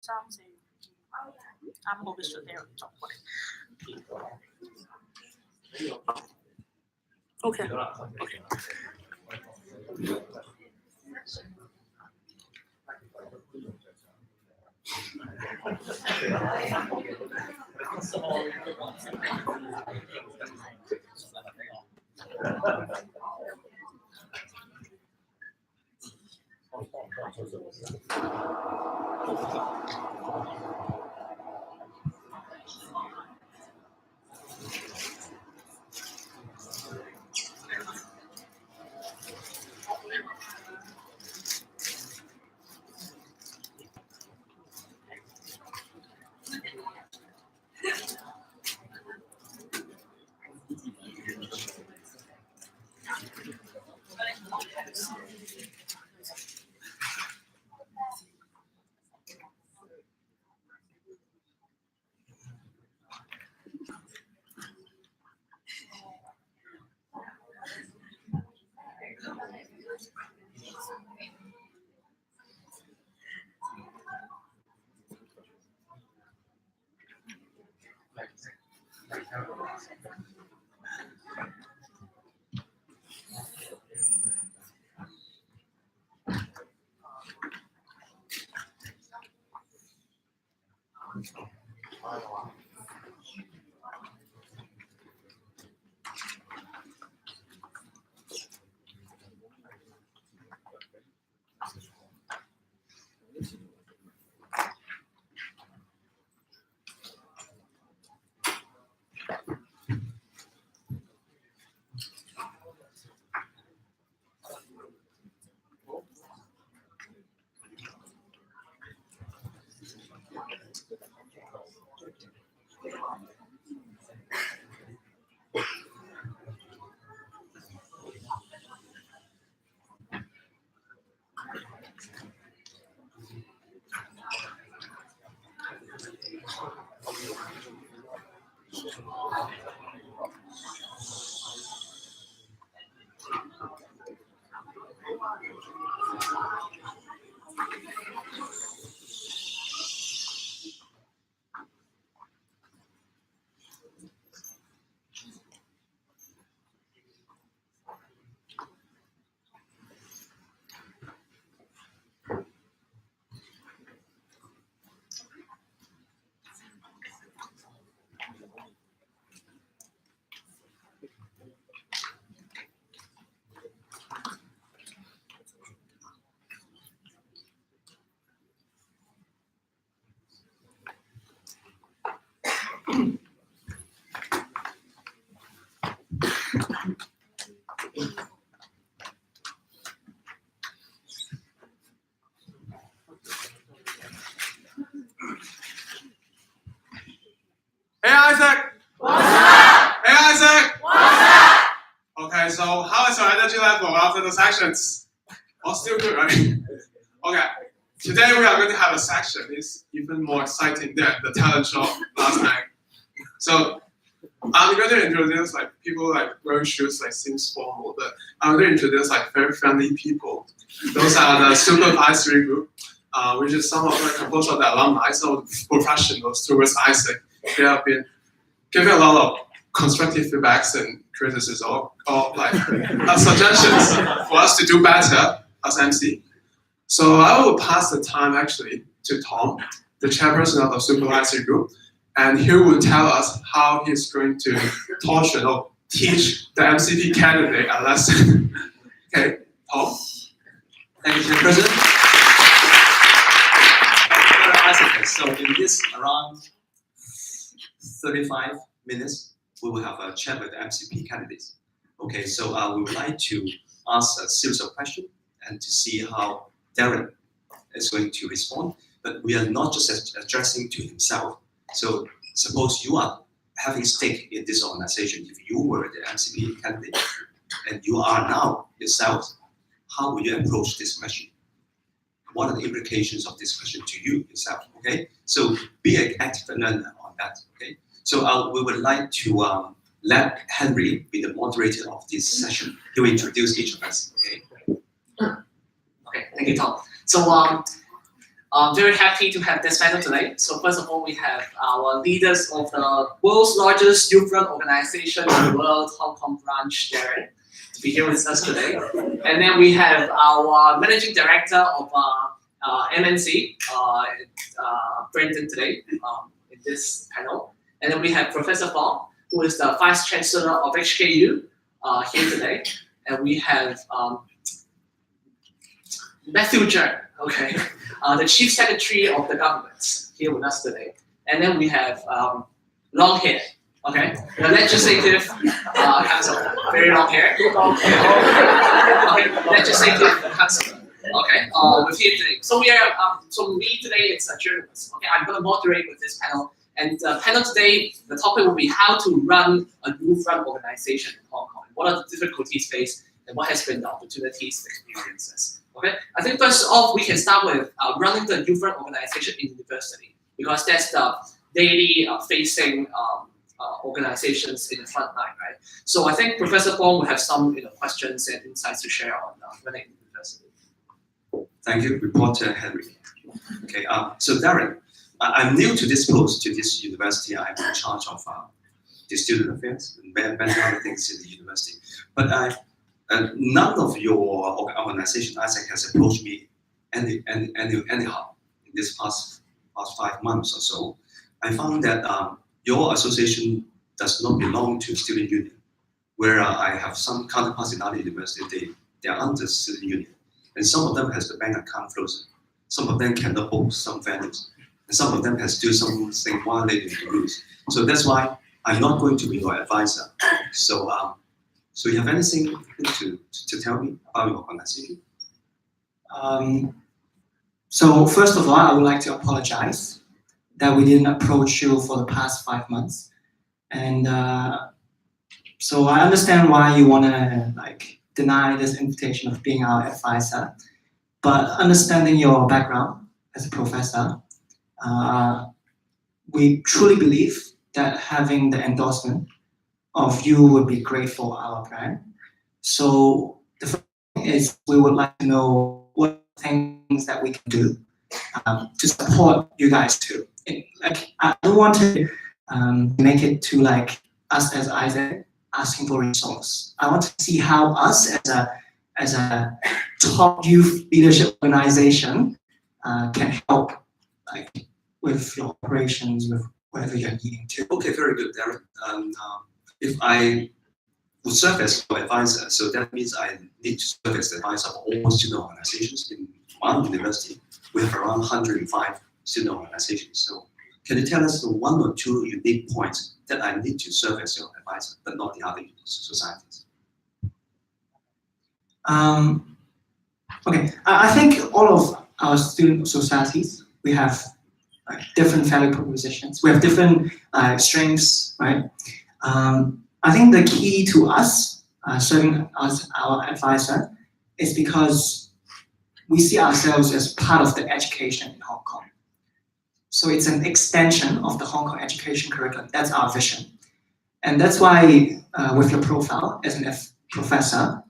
啱好嘅水俾人作為。OK。Hey Isaac! What's up? Hey Isaac! What's up? Okay, so how is your energy level after the sections? Oh, still good, right? Okay, today we are going to have a section. It's even more exciting than the talent show last night. So I'm going to introduce like people like wearing shoes like seems formal, but I'm going to introduce like very friendly people. Those are the supervisory group, which is some of the composed of the alumni, some of the professionals towards Isaac. They have been giving a lot of constructive feedbacks and criticisms or like suggestions for us to do better as MC. So I will pass the time actually to Tom, the chairperson of the supervisory group, and he will tell us how he's going to teach the MCP candidate a lesson. Okay, Tom. Thank you, Chairperson. So in this around 35 minutes, we will have a chat with the MCP candidates. Okay, so we would like to ask a series of questions and to see how Darren is going to respond. But we are not just addressing to himself. So suppose you are having stake in this organization. If you were the MCP candidate and you are now yourself, how will you approach this question? What are the implications of this question to you yourself? Okay, so be an active learner on that. Okay, so we would like to let Henry be the moderator of this session. He will introduce each of us. Okay. Okay, thank you, Tom. So I'm very happy to have this panel today. So first of all, we have our leaders of the world's largest youth-run organization in the world, Hong Kong branch, Darren, to be here with us today. And then we have our managing director of MNC, Brendan, today in this panel. And then we have Professor Fong, who is the Vice Chancellor of HKU here today. And we have Matthew Chung, okay, the Chief Secretary of the government here with us today. And then we have long hair, okay, the Legislative Council, very long hair. Okay, Legislative Council, okay, with here today. So we are, so me today, it's a journalist, okay, I'm gonna moderate with this panel. And the panel today, the topic will be how to run a youth-run organization in Hong Kong. What are the difficulties faced and what has been the opportunities and experiences? Okay, I think first off, we can start with running the youth-run organization in university because that's the daily facing organizations in the front line, right? So I think Professor Fong will have some questions and insights to share on running in university. Thank you, Reporter Henry. Okay, so Darren, I'm new to this post, to this university. I'm in charge of the student affairs and many other things in the university. But none of your organization, Isaac, has approached me anyhow in this past 5 months or so. I found that your association does not belong to student union, where I have some counterparts in other universities, they are under student union. And some of them has the bank account frozen. Some of them cannot book some venues. And some of them has do something violating the rules. So that's why I'm not going to be your advisor. So so you have anything to tell me about your organization? So first of all, I would like to apologize that we didn't approach you for the past 5 months. And so I understand why you want to deny this invitation of being our advisor. But understanding your background as a professor, we truly believe that having the endorsement of you would be great for our brand. So the first thing is we would like to know what things that we can do to support you guys too. I don't want to make it to us as Isaac asking for resource. I want to see how us as a top youth leadership organization can help with your operations, with whatever you're needing to. Okay, very good, Darren. If I would serve as your advisor, so that means I need to serve as the advisor of all student organizations in one university. We have around 105 student organizations. So can you tell us the 1 or 2 unique points that I need to serve as your advisor, but not the other societies? Okay, I think all of our student societies, we have different value propositions. We have different strengths, right? I think the key to us serving as our advisor is because we see ourselves as part of the education in Hong Kong. So it's an extension of the Hong Kong education curriculum. That's our vision. And that's why with your profile as a professor,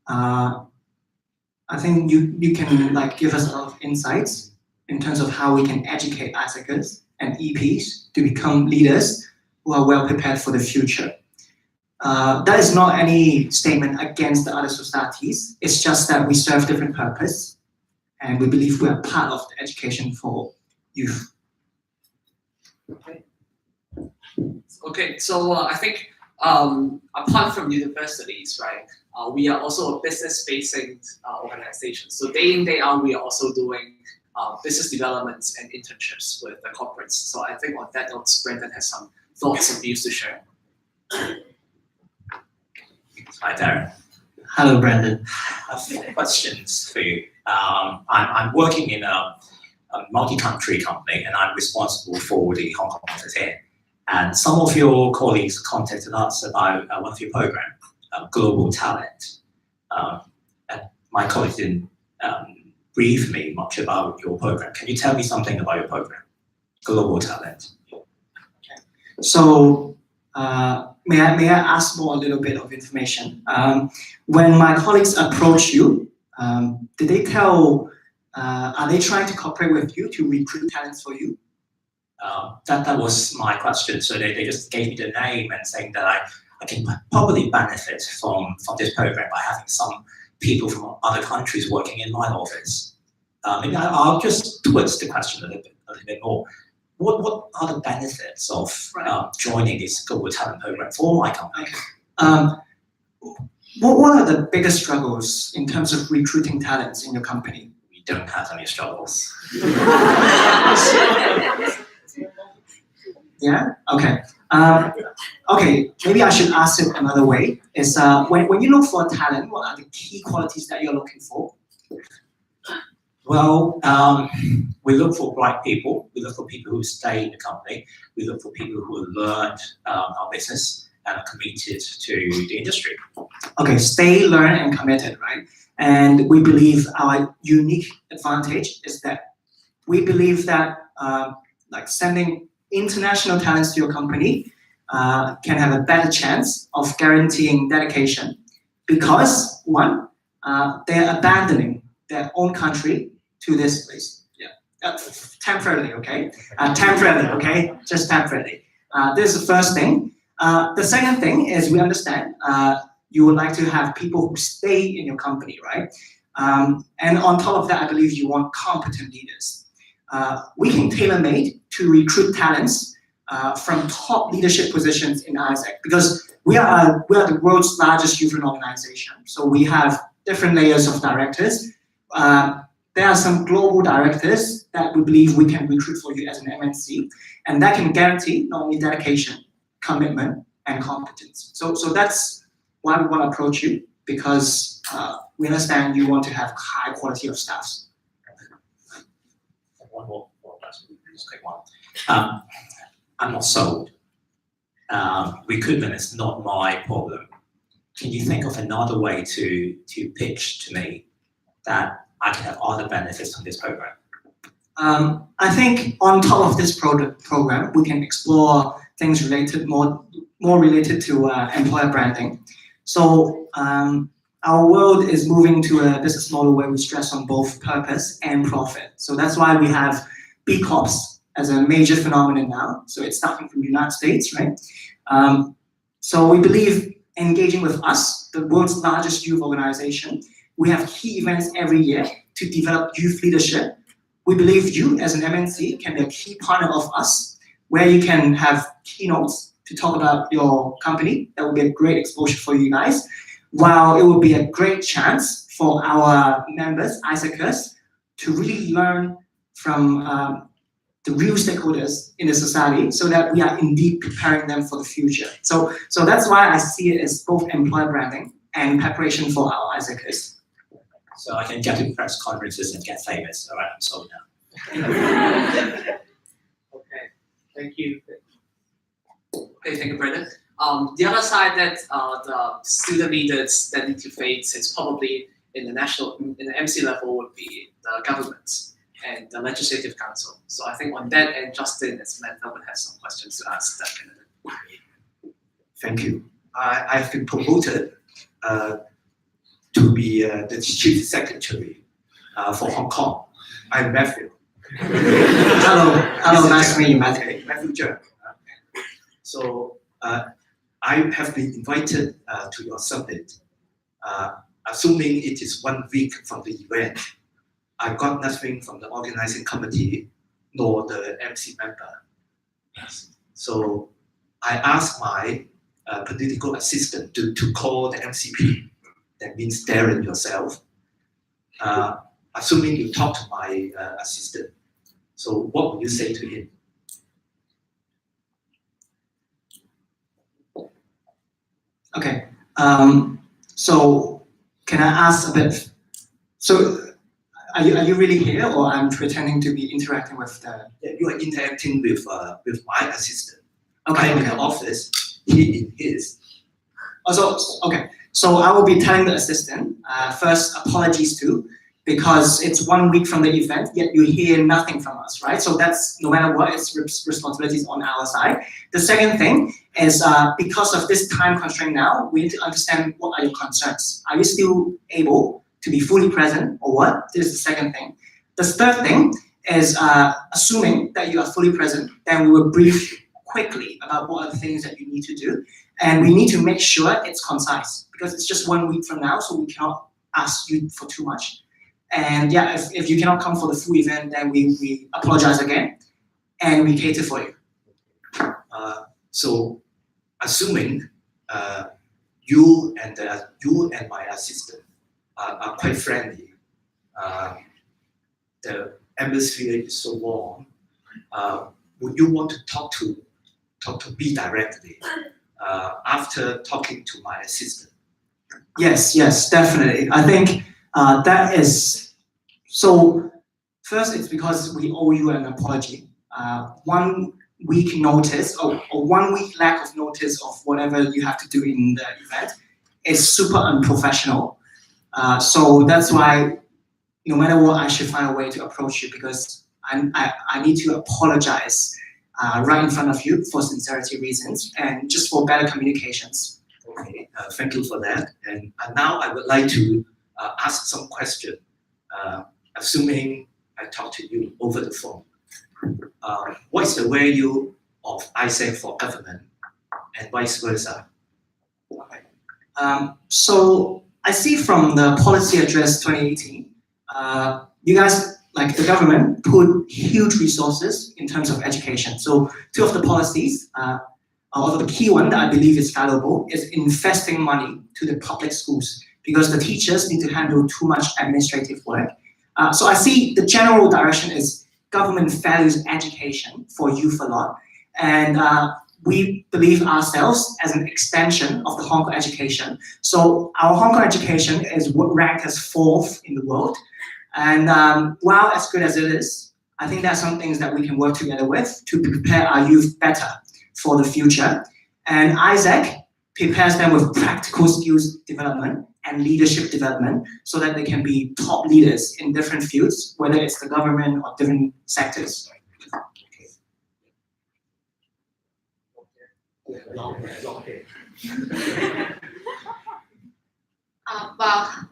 I think you can give us a lot of insights in terms of how we can educate Isaacers and EPs to become leaders who are well prepared for the future. That is not any statement against the other societies. It's just that we serve different purpose, and we believe we are part of the education for youth. Okay, so I think apart from universities, right, we are also a business-facing organization. So day in, day out, we are also doing business developments and internships with the corporates. So I think on that note, Brendan has some thoughts and views to share. Hi, Darren. Hello, Brandon. A few questions for you. I'm working in a multi-country company, and I'm responsible for the Hong Kong office here. And some of your colleagues contacted us about one of your programs, Global Talent. And my colleagues didn't brief me much about your program. Can you tell me something about your program, Global Talent? Okay. So may I ask more a little bit of information? When my colleagues approach you, did they tell Are they trying to cooperate with you to recruit talents for you? That was my question. So they just gave me the name and saying that I can probably benefit from this program by having some people from other countries working in my office. Maybe I'll just twist the question a little bit more. What are the benefits of joining this global talent program for my company? What are the biggest struggles in terms of recruiting talents in your company? We don't have any struggles. Yeah. Okay. Okay. Maybe I should ask it another way. Is when you look for talent, what are the key qualities that you're looking for? Well, we look for bright people. We look for people who stay in the company. We look for people who learn our business and are committed to the industry. Okay, stay, learn, and committed, right? And we believe our unique advantage is that we believe that like sending international talents to your company can have a better chance of guaranteeing dedication because one, they're abandoning their own country to this place. Yeah, temporarily, okay? Temporarily, okay? Just temporarily. This is the first thing. The second thing is we understand you would like to have people who stay in your company, right? And on top of that, I believe you want competent leaders. We can tailor-made to recruit talents from top leadership positions in ISAC because we are the world's largest youth organization. So we have different layers of directors. There are some global directors that we believe we can recruit for you as an MNC, and that can guarantee not only dedication, commitment, and competence. So that's why we want to approach you because we understand you want to have high quality of staffs. One more question. Just quick one. I'm not sold. Recruitment is not my problem. Can you think of another way to pitch to me that I can have other benefits from this program? I think on top of this program, we can explore things related more related to employer branding. So our world is moving to a business model where we stress on both purpose and profit. So that's why we have B Corps as a major phenomenon now. So it's starting from the United States, right? So we believe engaging with us, the world's largest youth organization, we have key events every year to develop youth leadership. We believe you as an MNC can be a key partner of us, where you can have keynotes to talk about your company. That would be a great exposure for you guys. While it would be a great chance for our members, ISACers, to really learn from the real stakeholders in the society so that we are indeed preparing them for the future. So that's why I see it as both employer branding and preparation for our ISACers. So I can get to press conferences and get famous. All right, I'm sold now. Okay, thank you. Okay, thank you, Brendan. The other side that the student leaders that need to face is probably in the MC level would be the government and the legislative council. So I think on that end, Justin and Samantha would have some questions to ask that candidate. Thank you. I've been promoted to be the chief secretary for Hong Kong. I'm Matthew. Hello, nice to meet you, Matthew. Matthew Zheng. So I have been invited to your summit. Assuming it is 1 week from the event, I got nothing from the organizing committee nor the MC member. So I asked my political assistant to call the MCP. That means Darren yourself. Assuming you talk to my assistant. So what would you say to him? Okay. So can I ask a bit? So are you really here, or I'm pretending to be interacting with the? Yeah, you are interacting with my assistant. Okay. I'm in the office. He in his. Also, okay. So I will be telling the assistant first. Apologies too, because it's 1 week from the event, yet you hear nothing from us, right? So that's no matter what, it's responsibilities on our side. The second thing is because of this time constraint now, we need to understand what are your concerns. Are you still able to be fully present or what? This is the second thing. The third thing is assuming that you are fully present, then we will brief you quickly about what are the things that you need to do. And we need to make sure it's concise because it's just 1 week from now, so we cannot ask you for too much. And yeah, if you cannot come for the full event, then we apologize again and we cater for you. So, assuming you and my assistant are quite friendly, the atmosphere is so warm. Would you want to talk to me directly after talking to my assistant? Yes, definitely. I think that is so. First, it's because we owe you an apology. 1 week notice or 1 week lack of notice of whatever you have to do in the event is super unprofessional. So that's why, no matter what, I should find a way to approach you because I need to apologize right in front of you for sincerity reasons and just for better communications. Okay, thank you for that. And now I would like to ask some question, assuming I talk to you over the phone. What is the value of ISEC for government and vice versa? Okay. So I see from the policy address 2018, you guys, like the government, put huge resources in terms of education. So 2 of the policies, or the key one that I believe is valuable, is investing money to the public schools because the teachers need to handle too much administrative work. So I see the general direction is government values education for youth a lot. And we believe ourselves as an extension of the Hong Kong education. So our Hong Kong education is ranked as 4th in the world. And while as good as it is, I think there are some things that we can work together with to prepare our youth better for the future. And ISEC prepares them with practical skills development and leadership development so that they can be top leaders in different fields, whether it's the government or different sectors.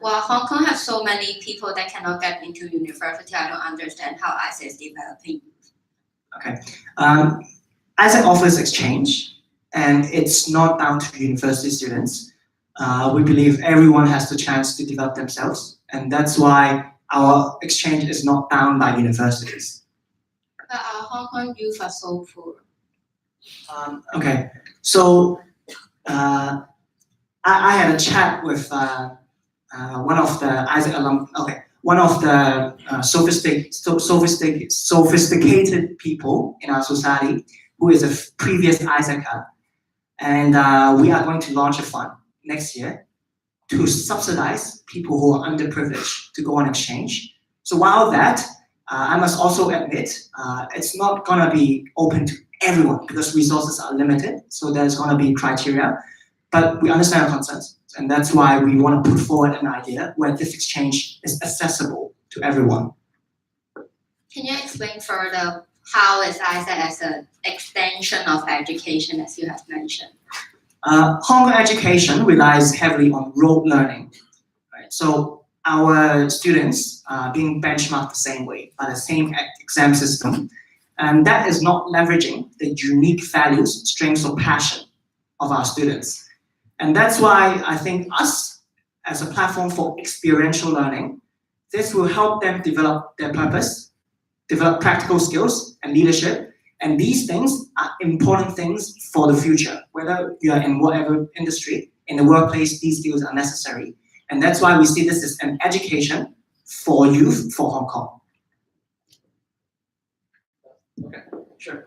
While Hong Kong has so many people that cannot get into university, I don't understand how ISEC is developing. Okay. ISEC offers exchange, and it's not down to university students. We believe everyone has the chance to develop themselves, and that's why our exchange is not bound by universities. But our Hong Kong youth are so poor. Okay, so I had a chat with one of the ISEC alum. Okay, one of the sophisticated people in our society who is a previous ISECer, and we are going to launch a fund next year to subsidize people who are underprivileged to go on exchange. So while that, I must also admit, it's not going to be open to everyone because resources are limited. So there's going to be criteria, but we understand our concerns. And that's why we want to put forward an idea where this exchange is accessible to everyone. Can you explain further how is ISEC as an extension of education, as you have mentioned? Hong Kong education relies heavily on rote learning. Right? So our students are being benchmarked the same way by the same exam system. And that is not leveraging the unique values, strengths, or passion of our students. And that's why I think us, as a platform for experiential learning, this will help them develop their purpose, develop practical skills and leadership. And these things are important things for the future. Whether you are in whatever industry, in the workplace, these skills are necessary. And that's why we see this as an education for youth for Hong Kong. Okay, sure.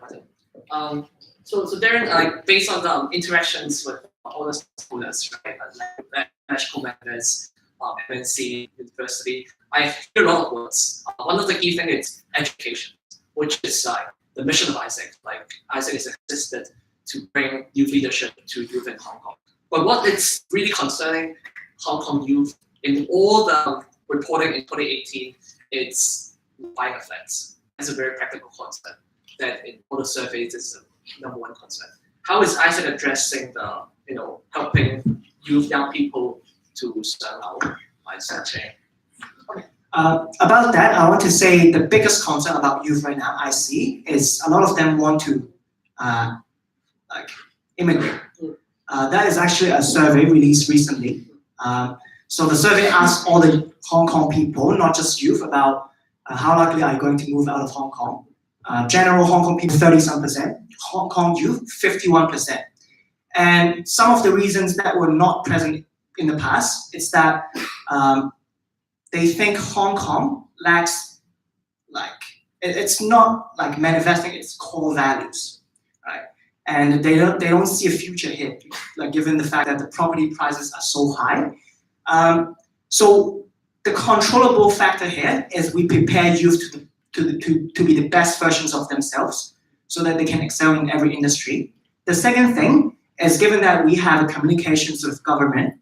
So Darren, like based on the interactions with all the stakeholders, right, like national members, MNC, university, I hear a lot of words. One of the key things is education, which is like the mission of ISEC. Like ISEC is existed to bring youth leadership to youth in Hong Kong. But what is really concerning Hong Kong youth in all the reporting in 2018, it's violent offense. It's a very practical concept that in all the surveys is the #1 concern. How is ISEC addressing the, helping youth, young people to stand out by such a? About that, I want to say the biggest concern about youth right now I see is a lot of them want to immigrate. That is actually a survey released recently. So the survey asked all the Hong Kong people, not just youth, about how likely are you going to move out of Hong Kong. General Hong Kong people, 30-some%. Hong Kong youth, 51%. And some of the reasons that were not present in the past is that they think Hong Kong lacks, it's not like manifesting its core values, right? And they don't see a future here, like given the fact that the property prices are so high. So the controllable factor here is we prepare youth to be the best versions of themselves so that they can excel in every industry. The second thing is, given that we have communications with government,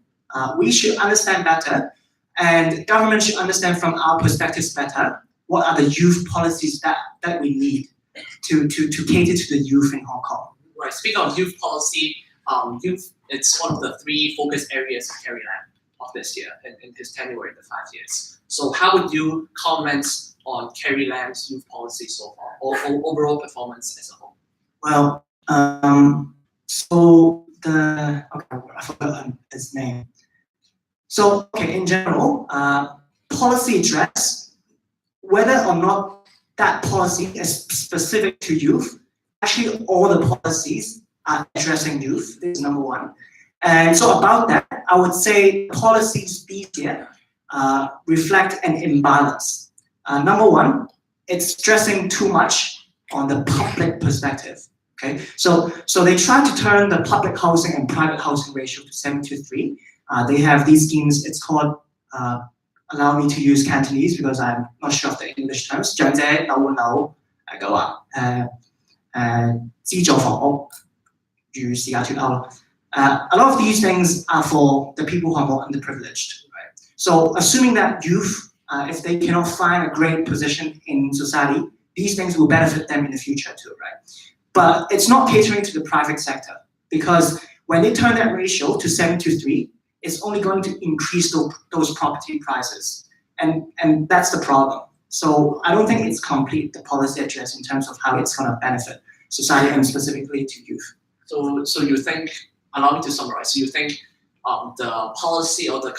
we should understand better, and government should understand from our perspectives better what are the youth policies that we need to cater to the youth in Hong Kong. Right. Speaking of youth policy, youth, it's one of the 3 focus areas of Carrie Lam of this year in his tenure in the 5 years. So how would you comment on Carrie Lam's youth policy so far, or overall performance as a whole? Well, so I forgot his name. So, in general, policy address, whether or not that policy is specific to youth, actually all the policies are addressing youth. This is number 1. And so about that, I would say policies these year reflect an imbalance. Number 1, it's stressing too much on the public perspective. Okay, so they try to turn the public housing and private housing ratio to 7:3. They have these schemes. It's called, allow me to use Cantonese because I'm not sure of the English terms. 長者樓換樓嘅話，資助房屋與時間脫鈎咯。A lot of these things are for the people who are more underprivileged, right? So assuming that youth, if they cannot find a great position in society, these things will benefit them in the future too, right? But it's not catering to the private sector, because when they turn that ratio to 7:3, it's only going to increase those property prices. And that's the problem. So I don't think it's complete, the policy address, in terms of how it's going to benefit society and specifically to youth. So you think, allow me to summarize, so you think the policy or the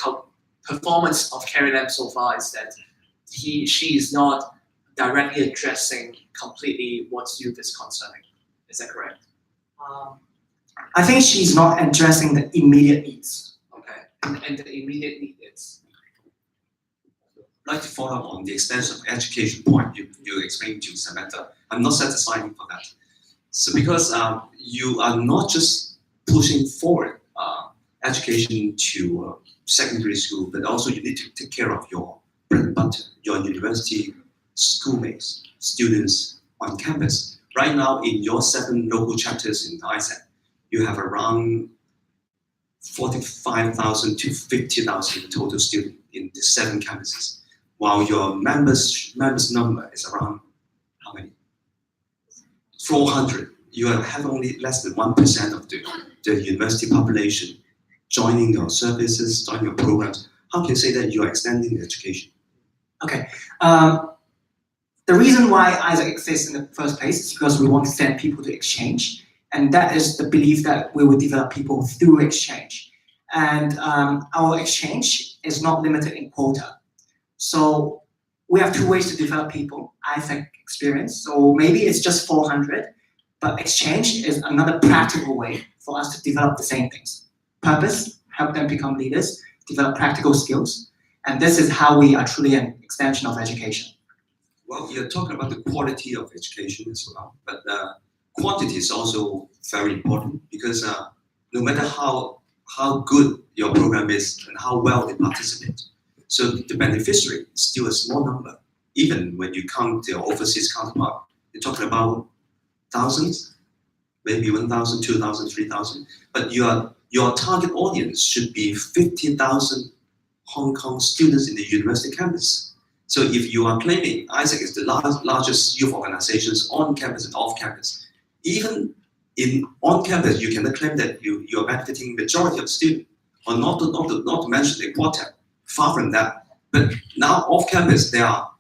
performance of Carrie Lam so far is that she is not directly addressing completely what youth is concerning. Is that correct? I think she's not addressing the immediate needs. Okay, and the immediate need is? I'd like to follow up on the extension of education point you explained to Samantha. I'm not satisfied for that. So because you are not just pushing forward education to secondary school, but also you need to take care of your bread and butter, your university schoolmates, students on campus. Right now, in your 7 local chapters in ISAC, you have around 45,000 to 50,000 total students in the 7 campuses, while your members number is around how many? 400. You have only less than 1% of the university population joining your services, joining your programs. How can you say that you are extending the education? Okay. The reason why ISAC exists in the first place is because we want to send people to exchange. And that is the belief that we will develop people through exchange. And our exchange is not limited in quota. So we have 2 ways to develop people, ISAC experience. So maybe it's just 400, but exchange is another practical way for us to develop the same things. Purpose, help them become leaders, develop practical skills. And this is how we are truly an extension of education. Well, you're talking about the quality of education as well, but quantity is also very important, because no matter how good your program is and how well they participate, so the beneficiary is still a small number. Even when you count the overseas counterpart, you're talking about thousands, maybe 1,000, 2,000, 3,000, but your target audience should be 50,000 Hong Kong students in the university campus. So if you are claiming ISAC is the largest youth organizations on campus and off campus, even on campus, you cannot claim that you are benefiting majority of students, or not to mention the quartet. Far from that, But now off campus, there are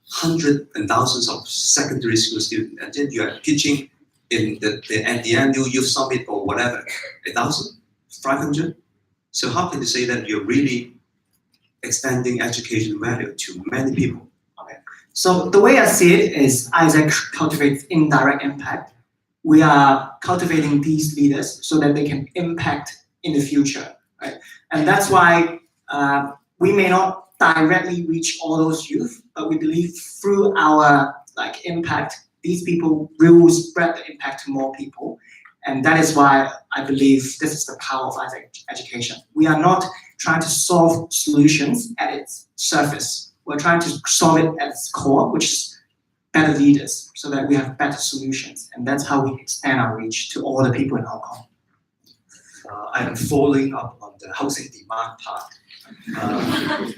hundreds and thousands of secondary school students, and then you are teaching in at the annual youth summit or whatever, 1,000, 500. So how can you say that you're really extending education value to many people? So the way I see it is Isaac cultivates indirect impact. We are cultivating these leaders so that they can impact in the future, right? And that's why we may not directly reach all those youth, but we believe through our impact, these people will spread the impact to more people. And that is why I believe this is the power of Isaac education. We are not trying to solve solutions at its surface. We're trying to solve it at its core, which is better leaders, so that we have better solutions. And that's how we extend our reach to all the people in Hong Kong. I'm following up on the housing demand part.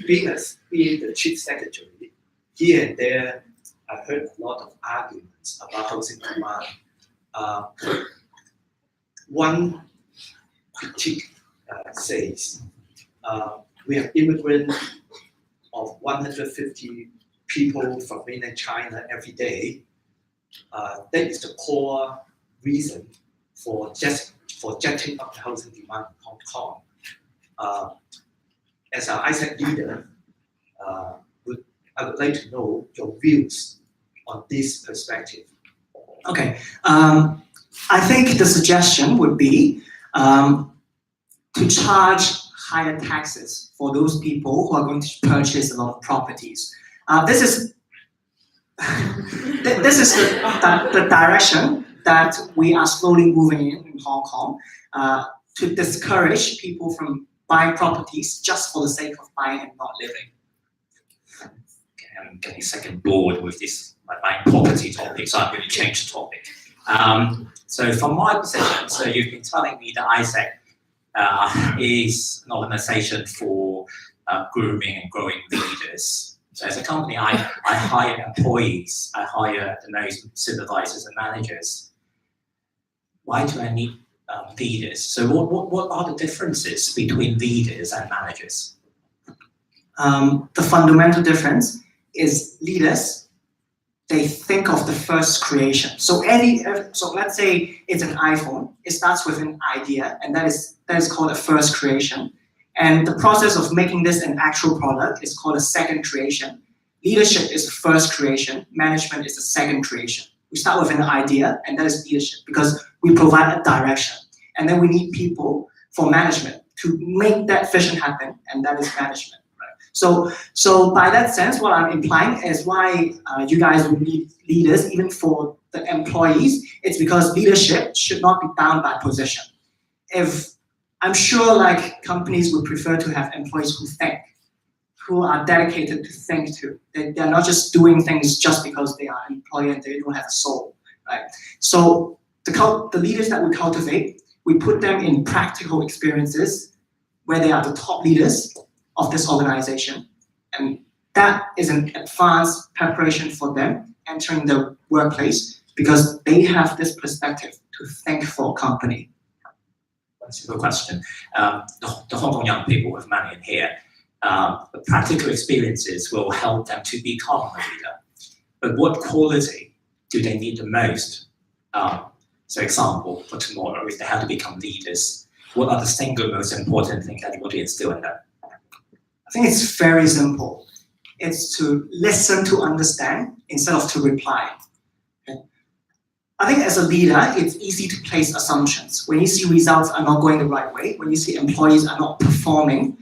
Being the chief secretary, here and there, I heard a lot of arguments about housing demand. One critique says we have immigrants of 150 people from mainland China every day. That is the core reason for jetting up the housing demand in Hong Kong. As an Isaac leader, I would like to know your views on this perspective. Okay, I think the suggestion would be to charge higher taxes for those people who are going to purchase a lot of properties. This is the direction that we are slowly moving in Hong Kong to discourage people from buying properties just for the sake of buying and not living. Okay, I'm getting second bored with this buying property topic, so I'm going to change the topic. So from my position, so you've been telling me that Isaac is an organization for grooming and growing leaders. So as a company, I hire employees, I hire the supervisors and managers. Why do I need leaders? So what are the differences between leaders and managers? The fundamental difference is leaders, they think of the first creation. So let's say it's an iPhone. It starts with an idea, and that is called a first creation. And the process of making this an actual product is called a second creation. Leadership is the first creation. Management is the second creation. We start with an idea, and that is leadership, because we provide a direction. And then we need people for management to make that vision happen, and that is management. So by that sense, what I'm implying is why you guys would need leaders, even for the employees. It's because leadership should not be bound by position. I'm sure companies would prefer to have employees who think, who are dedicated to think too. They're not just doing things just because they are employed and they don't have a soul, right? So the leaders that we cultivate, we put them in practical experiences where they are the top leaders of this organization, and that is an advanced preparation for them entering the workplace because they have this perspective to think for a company. One simple question. The Hong Kong young people with money in here, the practical experiences will help them to become a leader. But what quality do they need the most? So example, for tomorrow, if they have to become leaders, what are the single most important things that you want to instill in them? I think it's very simple. It's to listen to understand instead of to reply. Okay? I think as a leader, it's easy to place assumptions. When you see results are not going the right way, when you see employees are not performing,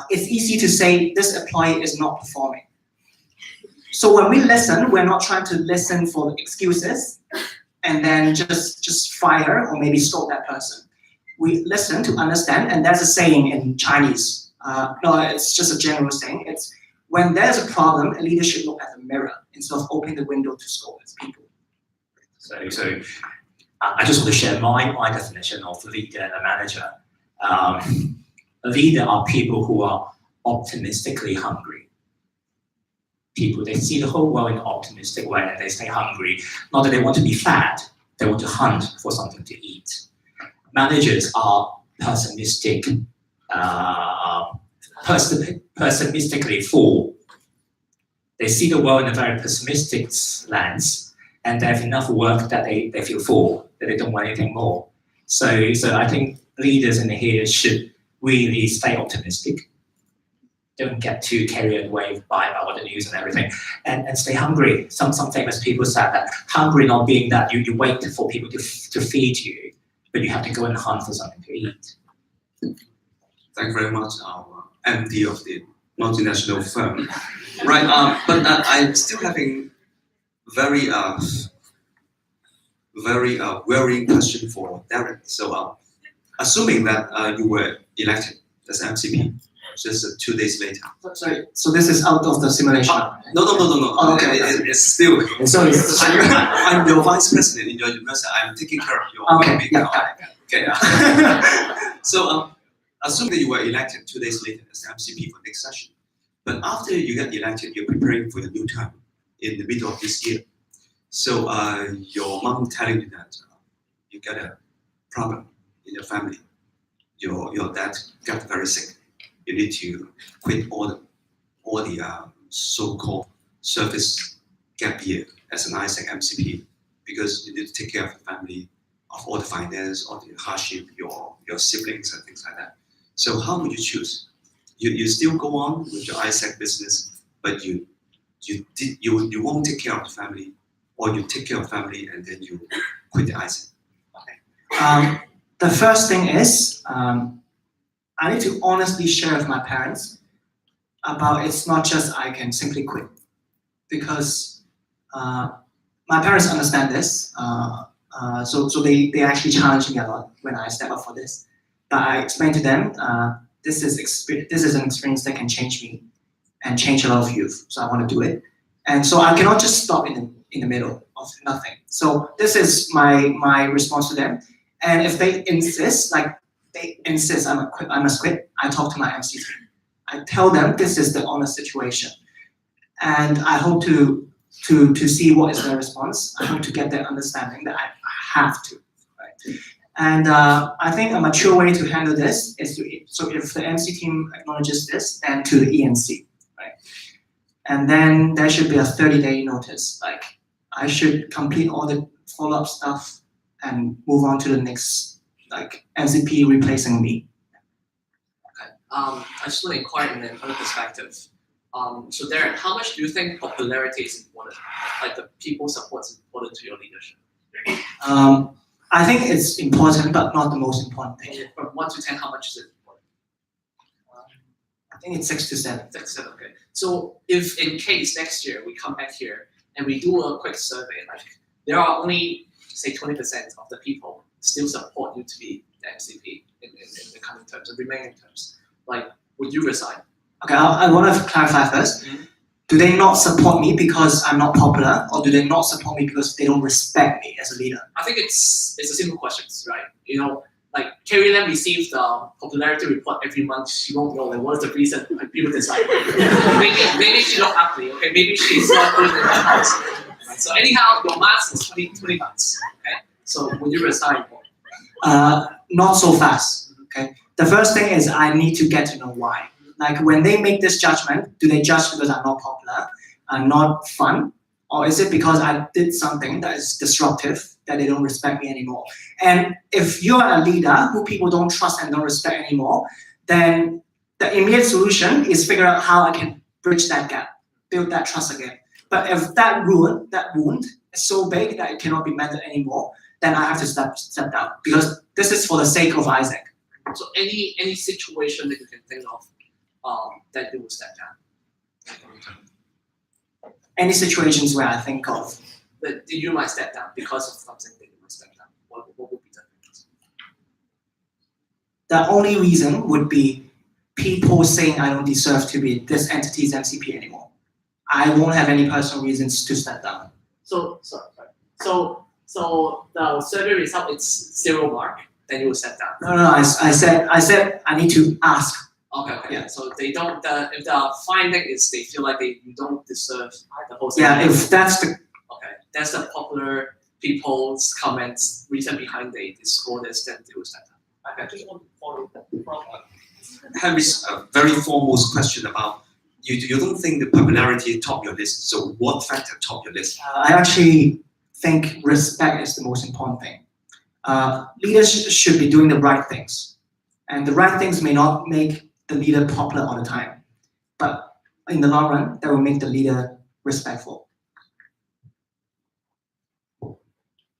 it's easy to say this employee is not performing. So when we listen, we're not trying to listen for excuses and then just fire or maybe stop that person. We listen to understand, and there's a saying in Chinese. No, it's just a general saying. It's when there's a problem, a leader should look at the mirror instead of opening the window to scold its people. So I just want to share my definition of a leader and a manager. A leader are people who are optimistically hungry. People, they see the whole world in an optimistic way and they stay hungry. Not that they want to be fat, they want to hunt for something to eat. Managers are pessimistic pessimistically full. They see the world in a very pessimistic lens, and they have enough work that they feel full, that they don't want anything more. So I think leaders in here should really stay optimistic. Don't get too carried away by all the news and everything, and stay hungry. Some famous people said that hungry not being that you wait for people to feed you, but you have to go and hunt for something to eat. Thank you very much, our MD of the multinational firm. Right, but I'm still having very worrying question for Darren. So, assuming that you were elected as MCP just 2 days later. Sorry, so this is out of the simulation. No. Oh, okay. It's still. Sorry. I'm your vice president in your university. I'm taking care of your Okay. Okay. So, assuming that you were elected 2 days later as MCP for next session, but after you get elected, you're preparing for the new term in the middle of this year. So, your mom telling you that you got a problem in your family. Your dad got very sick. You need to quit all the so-called service gap year as an ISAC MCP because you need to take care of the family, of all the finance, all the hardship, your siblings and things like that. So how would you choose? You still go on with your ISAC business, but you won't take care of the family, or you take care of family and then you quit the ISAC. Okay. The first thing is I need to honestly share with my parents about it's not just I can simply quit, because my parents understand this. So they actually challenge me a lot when I step up for this. But I explain to them this is an experience that can change me and change a lot of youth. So I want to do it, and so I cannot just stop in the middle of nothing. So this is my response to them. And if they insist, I must quit, I talk to my MC team. I tell them this is the honest situation, and I hope to see what is their response. I hope to get their understanding that I have to, right? And I think a mature way to handle this is so if the MC team acknowledges this, then to the ENC, right? And then there should be a 30-day notice. Like I should complete all the follow-up stuff and move on to the next, like MCP replacing me. Okay. I just want to inquire in another perspective. So Darren, how much do you think popularity is important? Like the people's support is important to your leadership? I think it's important, but not the most important thing. From 1 to 10, how much is it important? I think it's 6 to 7. 6 to 7, okay. So if in case next year we come back here and we do a quick survey, like there are only say 20% of the people still support you to be the MCP in the coming terms, the remaining terms, like would you resign? Okay, I want to clarify first. Mm-hmm. Do they not support me because I'm not popular, or do they not support me because they don't respect me as a leader? I think it's a simple question, right? You know, like Carrie Lam receives the popularity report every month. She won't know like what's the reason like people dislike her. maybe she not ugly, okay? Maybe she's not good in the house. Right? So anyhow, your max is 20 months. Okay? So would you resign? Not so fast. Okay. The first thing is I need to get to know why. Like when they make this judgment, do they judge because I'm not popular, I'm not fun, or is it because I did something that is disruptive that they don't respect me anymore? And if you're a leader who people don't trust and don't respect anymore, then the immediate solution is figure out how I can bridge that gap, build that trust again. But if that wound is so big that it cannot be mended anymore, then I have to step down, because this is for the sake of Isaac. So any situation that you can think of that you will step down? Any situations where I think of. That you might step down because of something that you might step down. What would be the reason? The only reason would be people saying I don't deserve to be this entity's MCP anymore. I won't have any personal reasons to step down. So the survey result it's 0 mark, then you will step down. No, I said I need to ask. Okay. Yeah. So they don't. If the finding is they feel like you don't deserve the whole. Yeah, if that's the. Okay, that's the popular people's comments reason behind the score. Then they will step down. I just want to follow up from Henry's very foremost question about you don't think the popularity top your list. So what factor top your list? I actually think respect is the most important thing. Leaders should be doing the right things. And the right things may not make the leader popular all the time. But in the long run, that will make the leader respectful.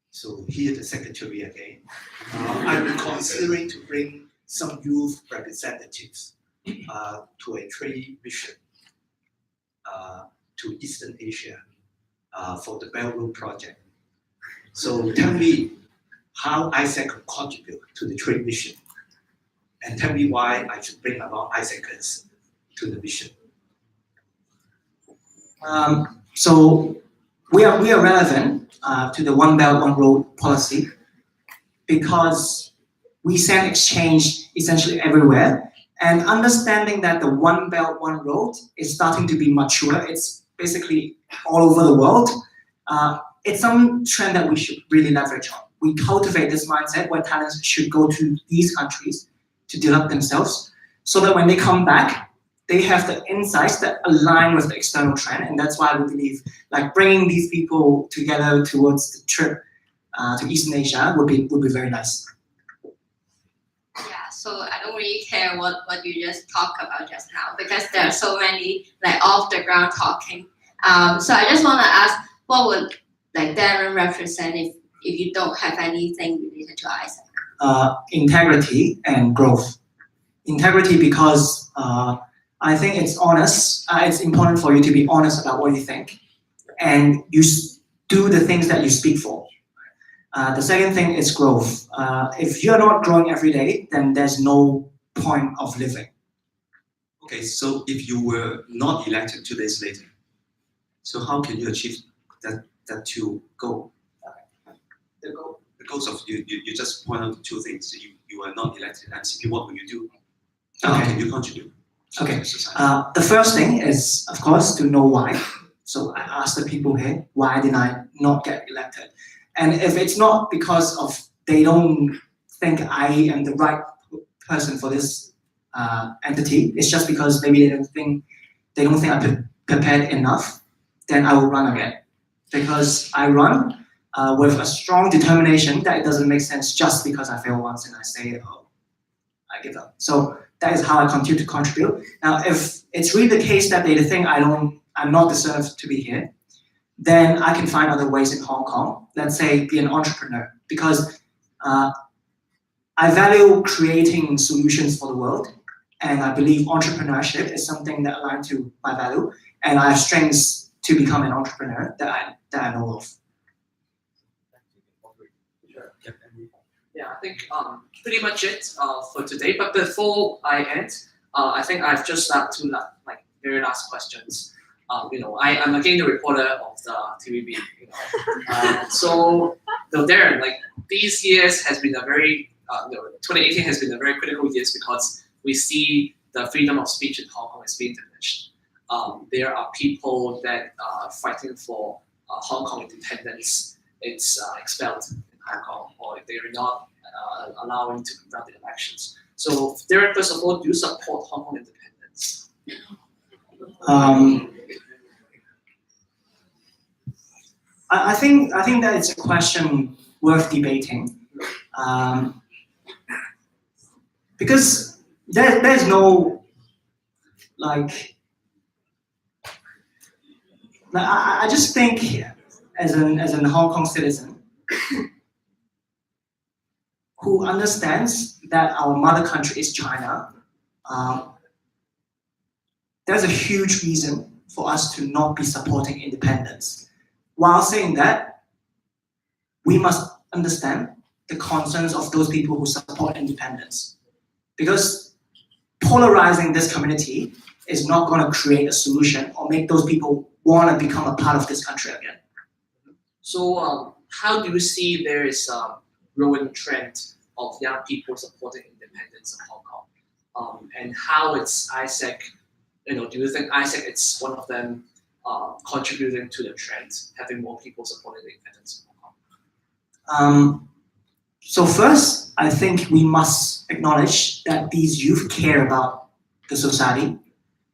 So here the secretary again. I'm considering to bring some youth representatives to a trade mission to Eastern Asia for the Belt Road project. So tell me how ISEC can contribute to the trade mission, and tell me why I should bring along ISECers to the mission. So we are relevant to the One Belt, One Road policy because we send exchange essentially everywhere, and understanding that the One Belt, One Road is starting to be mature. It's basically all over the world. It's some trend that we should really leverage on. We cultivate this mindset where talents should go to these countries to develop themselves so that when they come back, they have the insights that align with the external trend. And that's why we believe like bringing these people together towards the trip to Eastern Asia would be very nice. Yeah, so I don't really care what you just talked about just now because there are so many like off the ground talking. So I just want to ask, what would like Darren represent if you don't have anything related to ISEC? Integrity and growth. Integrity because I think it's honest. It's important for you to be honest about what you think, and you do the things that you speak for. The second thing is growth. If you're not growing every day, then there's no point of living. Okay, so if you were not elected 2 days later, so how can you achieve that two goal? The goals of you just point out 2 things. You are not elected MCP. What will you do? How can you contribute? Okay. The first thing is, of course, to know why. So I asked the people here, why did I not get elected? And if it's not because of they don't think I am the right person for this entity, it's just because maybe they don't think I'm prepared enough, then I will run again. Because I run with a strong determination that it doesn't make sense just because I fail once and I say, oh, I give up. So that is how I continue to contribute. Now, if it's really the case that they think I'm not deserved to be here, then I can find other ways in Hong Kong. Let's say be an entrepreneur, because I value creating solutions for the world, and I believe entrepreneurship is something that aligns to my value, and I have strengths to become an entrepreneur that I know of. Yeah, I think pretty much it for today. But before I end, I think I've just got two like very last questions. I'm again the reporter of the TVB. So Darren, like these years has been a very 2018 has been a very critical years because we see the freedom of speech in Hong Kong is being diminished. There are people that are fighting for Hong Kong independence. It's expelled in Hong Kong, or they are not allowing to conduct the elections. So, Darren, first of all, do you support Hong Kong independence? I think that it's a question worth debating, because there's no I just think as an Hong Kong citizen who understands that our mother country is China, there's a huge reason for us to not be supporting independence. While saying that, we must understand the concerns of those people who support independence. Because polarizing this community is not going to create a solution or make those people want to become a part of this country again. So how do you see there is a growing trend of young people supporting independence of Hong Kong? And how it's ISEC, do you think ISEC is one of them contributing to the trend, having more people supporting the independence of Hong Kong? So first, I think we must acknowledge that these youth care about the society.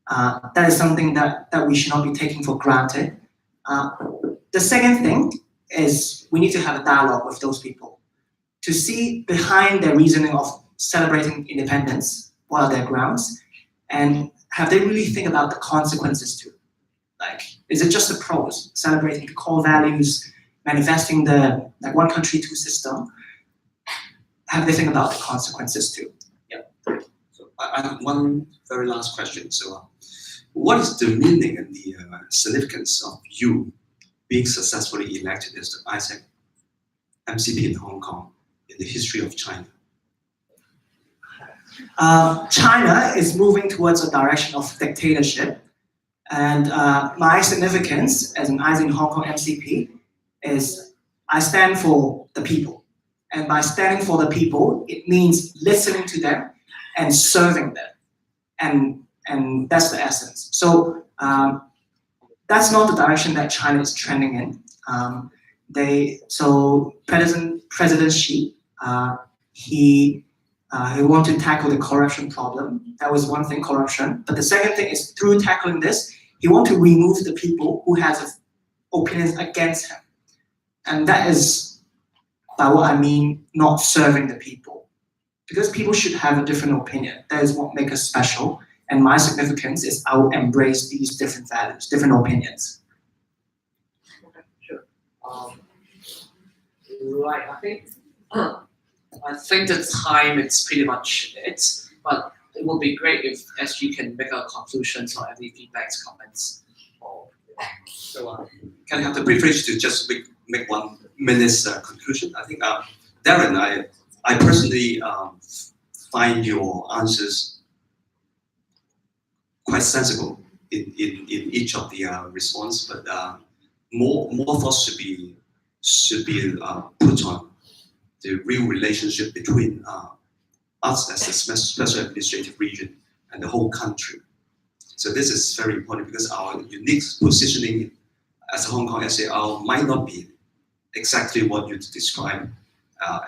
That is something that we should not be taking for granted. The second thing is we need to have a dialogue with those people to see behind their reasoning of celebrating independence, what are their grounds, and have they really think about the consequences too? Like, is it just the pros, celebrating the core values, manifesting the one country, two system? Have they think about the consequences too? So I have one very last question. So, what is the meaning and the significance of you being successfully elected as the ISEC MCP in Hong Kong in the history of China? China is moving towards a direction of dictatorship, and my significance as an ISEC in Hong Kong MCP is I stand for the people. And by standing for the people, it means listening to them and serving them. And that's the essence. So that's not the direction that China is trending in. President Xi, he want to tackle the corruption problem. That was one thing, corruption. But the second thing is through tackling this, he want to remove the people who has opinions against him. And that is by what I mean, not serving the people. Because people should have a different opinion. That is what makes us special. And my significance is I will embrace these different values, different opinions. Okay, sure. Right, I think the time it's pretty much it, but it would be great if SG can make a conclusions or any feedbacks, comments. So can I have the privilege to just make 1 minute's conclusion? I think, Darren, I personally find your answers quite sensible in each of the response, but more thoughts should be put on the real relationship between us as a special administrative region and the whole country. So this is very important because our unique positioning as a Hong Kong SAR might not be exactly what you describe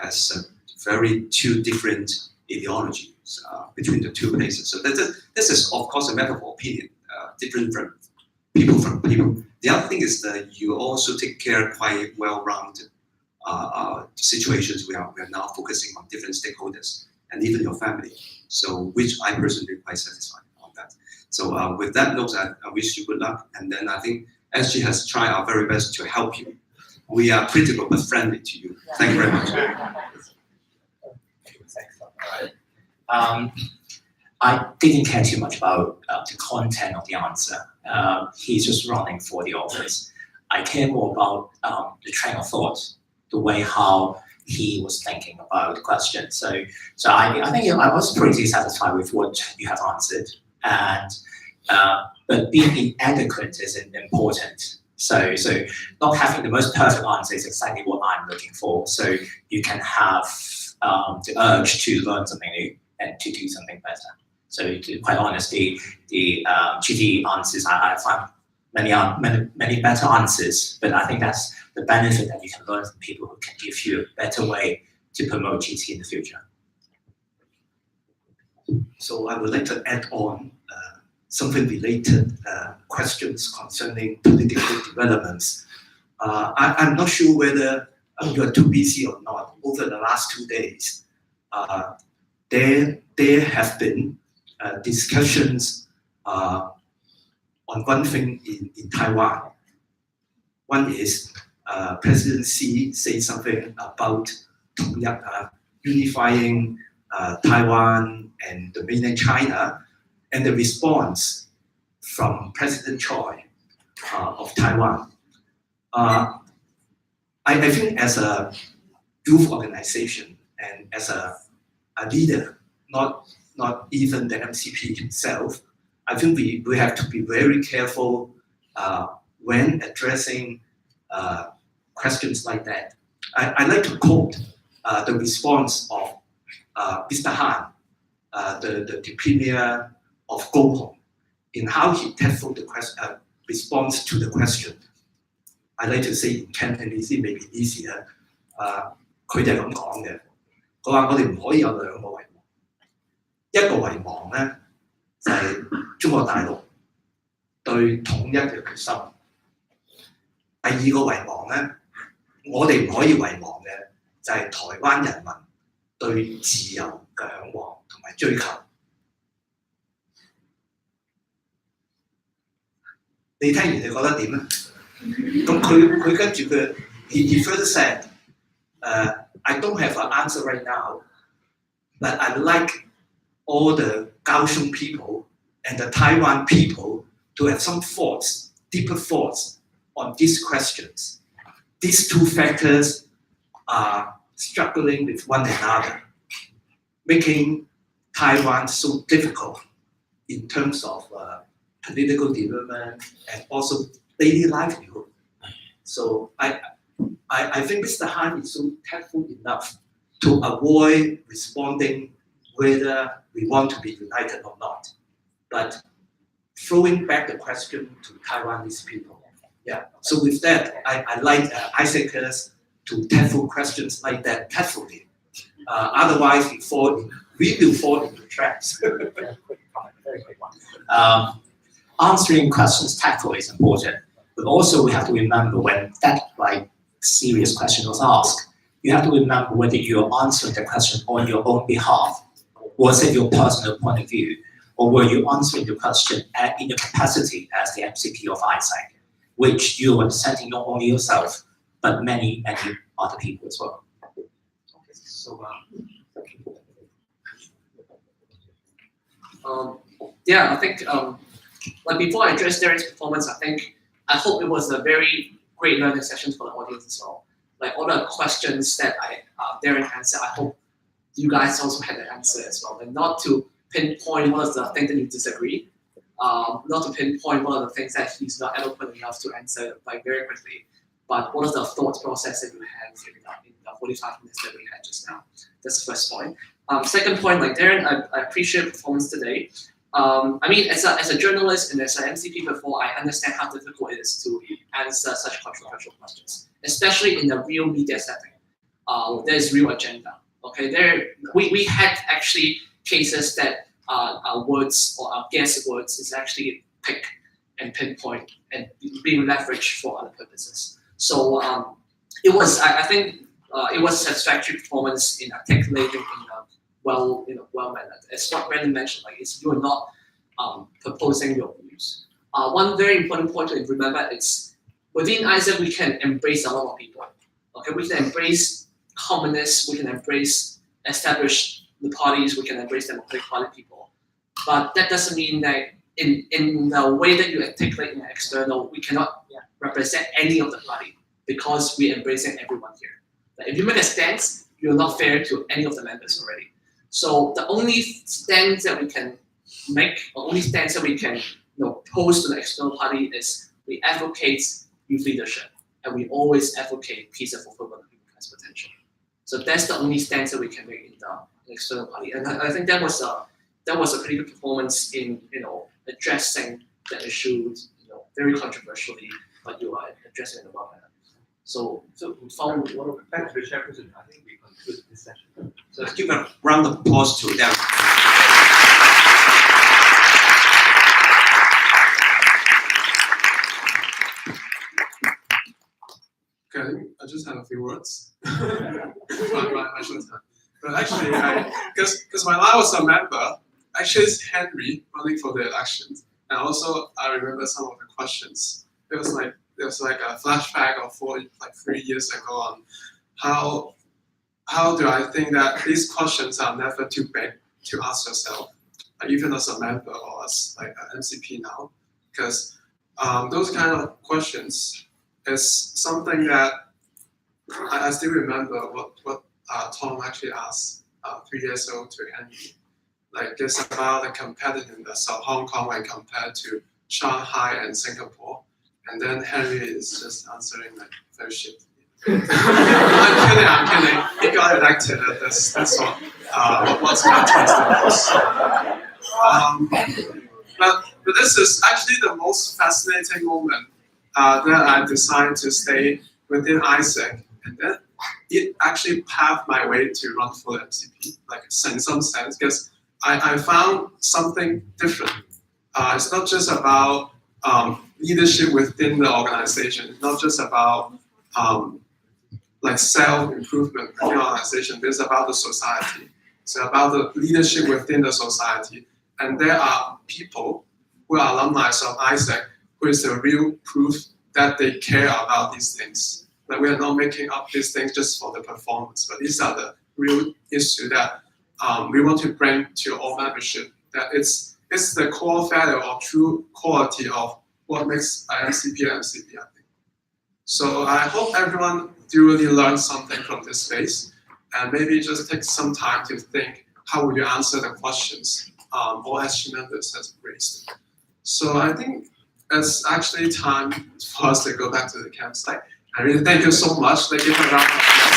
as very two different ideologies between the two places. So this is of course a matter of opinion, different from people. The other thing is that you also take care quite well-rounded situations. We are now focusing on different stakeholders and even your family. So which I personally quite satisfied on that. So with that note, I wish you good luck. And then I think SG has tried our very best to help you. We are critical but friendly to you. Thank you very much. I didn't care too much about the content of the answer. He's just running for the office. I care more about the train of thought, the way how he was thinking about the question. So I think I was pretty satisfied with what you have answered. And but being inadequate is important. So not having the most perfect answer is exactly what I'm looking for. So you can have the urge to learn something new and to do something better. So to quite honestly, the GT answers, I find many better answers, but I think that's the benefit that you can learn from people who can give you a better way to promote GT in the future. So I would like to add on something related questions concerning political developments. I'm not sure whether you are too busy or not. Over the last 2 days, there have been discussions on one thing in Taiwan. One is President Xi said something about unifying Taiwan and the mainland China, and the response from President Choi of Taiwan. I think as a youth organization and as a leader, not even the MCP himself, I think we have to be very careful when addressing questions like that. I like to quote the response of Mr. Han, the Premier of Gohong, in how he tackled the response to the question. I like to say in Cantonese, it may be easier. 佢哋係咁講嘅，佢話我哋唔可以有兩個遺忘，一個遺忘咧就係、中國大陸對統一嘅決心，第二個遺忘咧，我哋唔可以遺忘嘅就係、台灣人民對自由嘅嚮往同埋追求。你聽完你覺得點咧？咁佢跟住佢 he further said, I don't have an answer right now, but I like all the Kaohsiung people and the Taiwan people to have some thoughts, deeper thoughts on these questions. These two factors are struggling with one another, making Taiwan so difficult in terms of political development and also daily livelihood. So I think Mr. Han is so tactful enough to avoid responding whether we want to be united or not, but throwing back the question to Taiwanese people. Yeah. So with that, I like Isaac's to tackle questions like that tactfully. Otherwise, we will fall into traps. Answering questions tactfully is important, but also we have to remember when that serious question was asked, you have to remember whether you're answering the question on your own behalf, was it your personal point of view, or were you answering the question in your capacity as the MCP of ISAC, which you are representing not only yourself, but many, many other people as well. So, yeah, I think before I address Darren's performance, I hope it was a very great learning session for the audience as well. Like all the questions that Darren answered, I hope you guys also had the answer as well. And not to pinpoint what is the thing that you disagree, not to pinpoint what are the things that he's not eloquent enough to answer very quickly, but what is the thought process that you have in the 45 minutes that we had just now. That's the first point. Second point, like Darren, I appreciate your performance today. I mean, as a journalist and as an MCP before, I understand how difficult it is to answer such controversial questions, especially in a real media setting. There's real agenda. Okay, we had actually cases that our words or our guess words is actually picked and pinpoint and being leveraged for other purposes. So it was, I think, it was a satisfactory performance in articulating in a well mannered. As what Brandon mentioned, you're not proposing your views. One very important point to remember is within ISAC we can embrace a lot of people. Okay, we can embrace communists, we can embrace established the parties, we can embrace Democratic Party people. But that doesn't mean that in the way that you articulate in the external, we cannot represent any of the party because we're embracing everyone here. Like, if you make a stance, you're not fair to any of the members already. So the only stance that we can make, or only stance that we can pose to the external party is we advocate youth leadership, and we always advocate peace and fulfillment of human rights potential. So that's the only stance that we can make in the external party, and I think that was a pretty good performance in addressing the issue, very controversially, but you are addressing it in a well manner. So following Thanks to the chairperson, I think we conclude this session. So let's give a round of applause to them. Okay, I just have a few words. my short time. But actually, because when I was a member, actually it's Henry running for the elections, and also I remember some of the questions. It was like a flashback of 3 years ago on how do I think that these questions are never too big to ask yourself, even as a member or as an MCP now, because those kind of questions is something that I still remember what Tom actually asked 3 years ago to Henry. It's about the competitiveness of Hong Kong when compared to Shanghai and Singapore. And then Henry is just answering very shit. I'm kidding. He got elected. That's all. What's my choice? But this is actually the most fascinating moment that I decided to stay within ISAC. And then it actually paved my way to run for MCP, like in some sense, because I found something different. It's not just about leadership within the organization. It's not just about like self-improvement in the organization. It's about the society. It's about the leadership within the society. And there are people who are alumni of Isaac, who is the real proof that they care about these things. That we are not making up these things just for the performance, but these are the real issues that we want to bring to all membership. That it's the core value or true quality of what makes MCP MCP, I think. So I hope everyone do really learn something from this space, and maybe just take some time to think how would you answer the questions all SG members has raised. So I think it's actually time for us to go back to the campsite. I really thank you so much. Let's give a round of applause.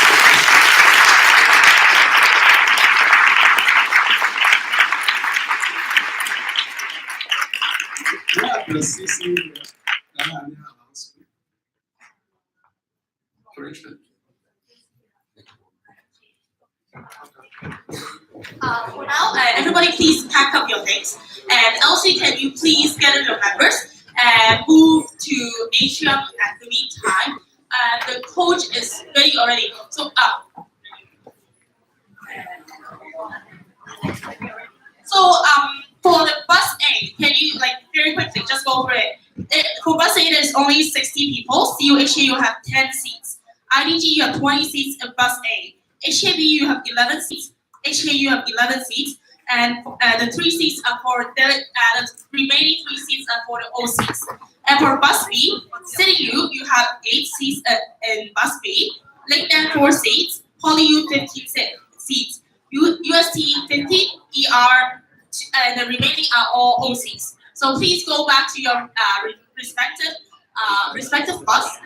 Yeah, the CC announcement. Arrangement. For now, everybody please pack up your things. And Elsie, can you please gather your members and move to atrium at the meantime? The coach is ready already. So for the bus A, can you very quickly just go over it? For bus A, there's only 60 people. CUHA, you have 10 seats. IDG, you have 20 seats in bus A. HAB, you have 11 seats. HA, you have 11 seats. And the 3 seats are for the remaining 3 seats are for the O seats. And for bus B, City U, you have 8 seats in bus B. Lakeland 4 seats. Poly U 15 seats. UST 15, ER, and the remaining are all O seats. So please go back to your respective bus.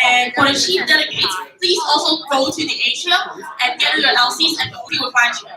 And for the chief delegates, please also go to the atrium and get your LCs, and we will find you.